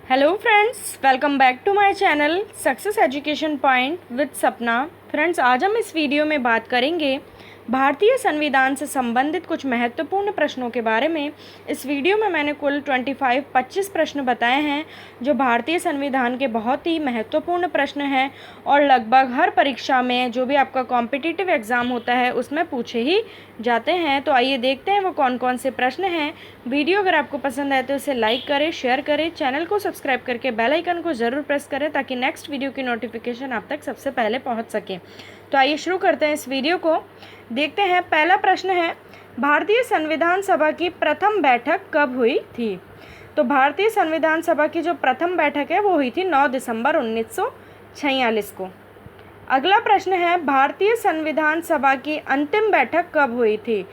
Hello friends, welcome back to my channel success education point with Sapna. Friends, आज हम इस video में बात करेंगे भारतीय संविधान से संबंधित कुछ महत्वपूर्ण प्रश्नों के बारे में। इस वीडियो में मैंने कुल 25 प्रश्न बताए हैं जो भारतीय संविधान के बहुत ही महत्वपूर्ण प्रश्न हैं और लगभग हर परीक्षा में जो भी आपका कॉम्पिटिटिव एग्ज़ाम होता है उसमें पूछे ही जाते हैं। तो आइए देखते हैं वो कौन कौन से प्रश्न हैं। वीडियो अगर आपको पसंद आए तो इसे लाइक करें, शेयर करें, चैनल को सब्सक्राइब करके बेल आइकन को ज़रूर प्रेस करें ताकि नेक्स्ट वीडियो की नोटिफिकेशन आप तक सबसे पहले पहुंच सके। तो आइए शुरू करते हैं इस वीडियो को। देखते हैं, पहला प्रश्न है, भारतीय संविधान सभा की प्रथम बैठक कब हुई थी? तो भारतीय संविधान सभा की जो प्रथम बैठक है वो हुई थी 9 दिसंबर 1946 को। अगला प्रश्न है, भारतीय संविधान सभा की अंतिम बैठक कब हुई थी?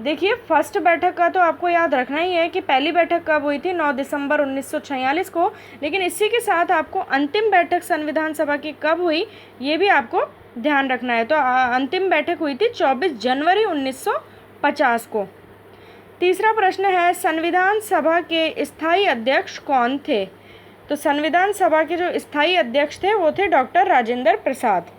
देखिए, फर्स्ट बैठक का तो आपको याद रखना ही है कि पहली बैठक कब हुई थी, 9 दिसंबर 1946 को, लेकिन इसी के साथ आपको अंतिम बैठक संविधान सभा की कब हुई ये भी आपको ध्यान रखना है। तो अंतिम बैठक हुई थी 24 जनवरी 1950 को। तीसरा प्रश्न है, संविधान सभा के स्थायी अध्यक्ष कौन थे? तो संविधान सभा के जो स्थायी अध्यक्ष थे वो थे डॉक्टर राजेंद्र प्रसाद।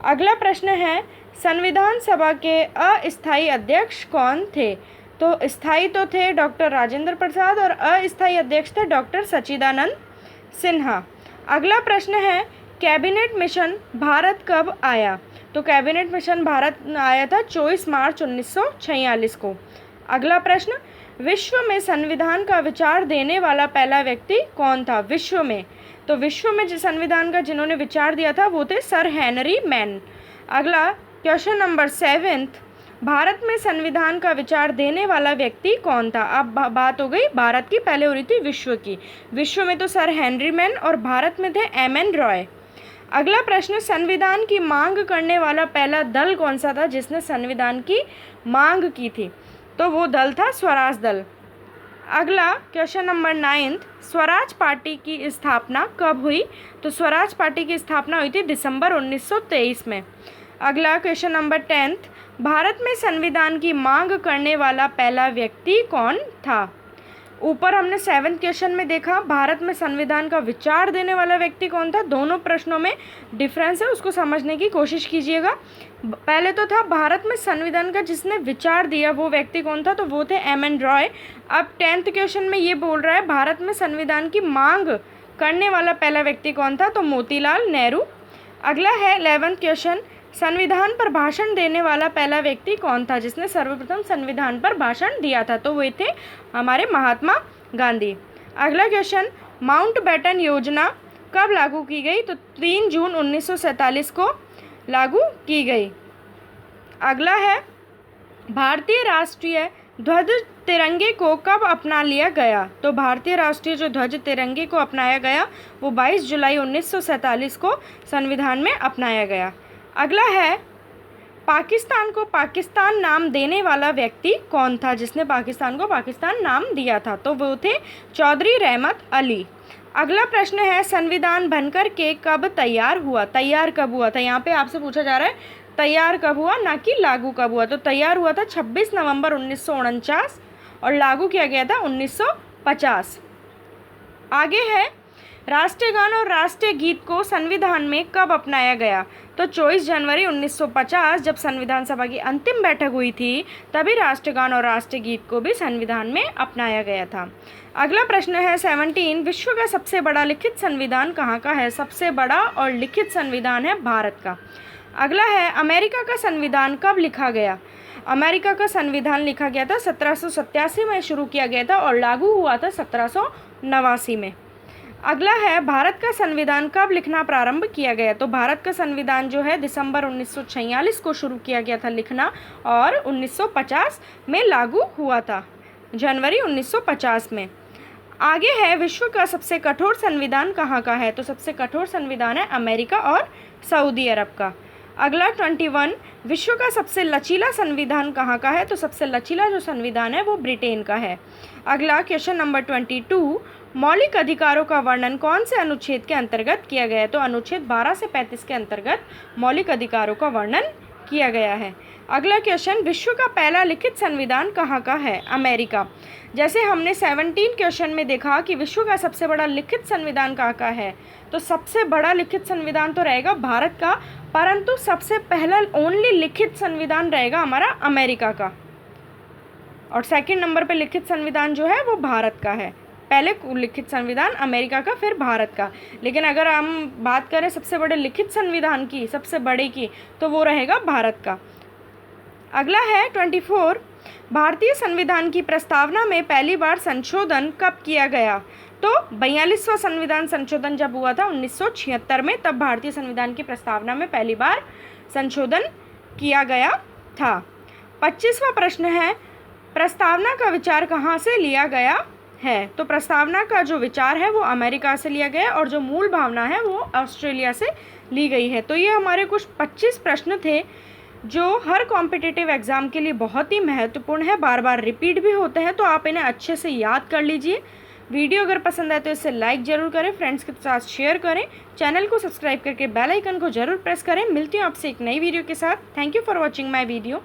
अगला प्रश्न है, संविधान सभा के अस्थायी अध्यक्ष कौन थे? तो स्थायी तो थे डॉक्टर राजेंद्र प्रसाद और अस्थायी अध्यक्ष थे डॉक्टर सच्चिदानंद सिन्हा। अगला प्रश्न है, कैबिनेट मिशन भारत कब आया? तो कैबिनेट मिशन भारत आया था 24 मार्च 1946 को। अगला प्रश्न, विश्व में संविधान का विचार देने वाला पहला व्यक्ति कौन था? विश्व में, तो विश्व में जिस संविधान का जिन्होंने विचार दिया था वो थे सर हेनरी मैन। अगला क्वेश्चन नंबर 7, भारत में संविधान का विचार देने वाला व्यक्ति कौन था? अब बात हो गई भारत की, पहले हो रही थी विश्व की। विश्व में तो सर हेनरी मैन और भारत में थे एम.एन. रॉय। अगला प्रश्न, संविधान की मांग करने वाला पहला दल कौन सा था जिसने संविधान की मांग की थी? तो वो दल था स्वराज दल। अगला क्वेश्चन नंबर 9, स्वराज पार्टी की स्थापना कब हुई? तो स्वराज पार्टी की स्थापना हुई थी दिसंबर 1923 में। अगला क्वेश्चन नंबर 10, भारत में संविधान की मांग करने वाला पहला व्यक्ति कौन था? ऊपर हमने 7th क्वेश्चन में देखा भारत में संविधान का विचार देने वाला व्यक्ति कौन था। दोनों प्रश्नों में डिफरेंस है, उसको समझने की कोशिश कीजिएगा। पहले तो था भारत में संविधान का जिसने विचार दिया वो व्यक्ति कौन था, तो वो थे एम.एन. रॉय। अब 10th क्वेश्चन में ये बोल रहा है भारत में संविधान की मांग करने वाला पहला व्यक्ति कौन था, तो मोतीलाल नेहरू। अगला है 11th क्वेश्चन, संविधान पर भाषण देने वाला पहला व्यक्ति कौन था जिसने सर्वप्रथम संविधान पर भाषण दिया था? तो वे थे हमारे महात्मा गांधी। अगला क्वेश्चन, माउंटबेटन योजना कब लागू की गई? तो 3 जून 1947 को लागू की गई। अगला है, भारतीय राष्ट्रीय ध्वज तिरंगे को कब अपना लिया गया? तो भारतीय राष्ट्रीय जो ध्वज तिरंगे को अपनाया गया वो 22 जुलाई 1947 को संविधान में अपनाया गया। अगला है, पाकिस्तान को पाकिस्तान नाम देने वाला व्यक्ति कौन था जिसने पाकिस्तान को पाकिस्तान नाम दिया था? तो वो थे चौधरी रहमत अली। अगला प्रश्न है, संविधान बनकर के कब तैयार हुआ? तैयार कब हुआ था? यहाँ पे आपसे पूछा जा रहा है तैयार कब हुआ, ना कि लागू कब हुआ। तो तैयार हुआ था 26 नवंबर 1949 और लागू किया गया था 1950। आगे है, राष्ट्रीय गान और राष्ट्रीय गीत को संविधान में कब अपनाया गया? तो 24 जनवरी 1950 जब संविधान सभा की अंतिम बैठक हुई थी तभी राष्ट्रीय गान और राष्ट्रीय गीत को भी संविधान में अपनाया गया था। अगला प्रश्न है 17, विश्व का सबसे बड़ा लिखित संविधान कहाँ का है? सबसे बड़ा और लिखित संविधान है भारत का। अगला है, अमेरिका का संविधान कब लिखा गया? अमेरिका का संविधान लिखा गया था 1787 में शुरू किया गया था और लागू हुआ था 1789 में। अगला है, भारत का संविधान कब लिखना प्रारंभ किया गया? तो भारत का संविधान जो है दिसंबर 1946 को शुरू किया गया था लिखना और 1950 में लागू हुआ था, जनवरी 1950 में। आगे है, विश्व का सबसे कठोर संविधान कहाँ का है? तो सबसे कठोर संविधान है अमेरिका और सऊदी अरब का। अगला 21, विश्व का सबसे लचीला संविधान कहाँ का है? तो सबसे लचीला जो संविधान है वो ब्रिटेन का है। अगला क्वेश्चन नंबर 22, मौलिक अधिकारों का वर्णन कौन से अनुच्छेद के अंतर्गत किया गया है? तो अनुच्छेद 12 से 35 के अंतर्गत मौलिक अधिकारों का वर्णन किया गया है। अगला क्वेश्चन, विश्व का पहला लिखित संविधान कहाँ का है? अमेरिका। जैसे हमने 17 क्वेश्चन में देखा कि विश्व का सबसे बड़ा लिखित संविधान कहाँ का है, तो सबसे बड़ा लिखित संविधान तो रहेगा भारत का, परंतु सबसे पहला ओनली लिखित संविधान रहेगा हमारा अमेरिका का, और सेकंड नंबर पे लिखित संविधान जो है वो भारत का है। पहले लिखित संविधान अमेरिका का, फिर भारत का। लेकिन अगर हम बात करें सबसे बड़े लिखित संविधान की, सबसे बड़े की, तो वो रहेगा भारत का। अगला है 24, भारतीय संविधान की प्रस्तावना में पहली बार संशोधन कब किया गया? तो 42वां संविधान संशोधन जब हुआ था 1976 में, तब भारतीय संविधान की प्रस्तावना में पहली बार संशोधन किया गया था। 25वां प्रश्न है, प्रस्तावना का विचार कहाँ से लिया गया है? तो प्रस्तावना का जो विचार है वो अमेरिका से लिया गया है, और जो मूल भावना है वो ऑस्ट्रेलिया से ली गई है। तो ये हमारे कुछ 25 प्रश्न थे जो हर कॉम्पिटिटिव एग्ज़ाम के लिए बहुत ही महत्वपूर्ण है, बार बार रिपीट भी होते हैं, तो आप इन्हें अच्छे से याद कर लीजिए। वीडियो अगर पसंद आए तो इसे लाइक ज़रूर करें, फ्रेंड्स के साथ शेयर करें, चैनल को सब्सक्राइब करके बेल आइकन को ज़रूर प्रेस करें। मिलती हूँ आपसे एक नई वीडियो के साथ। Thank you for watching my video.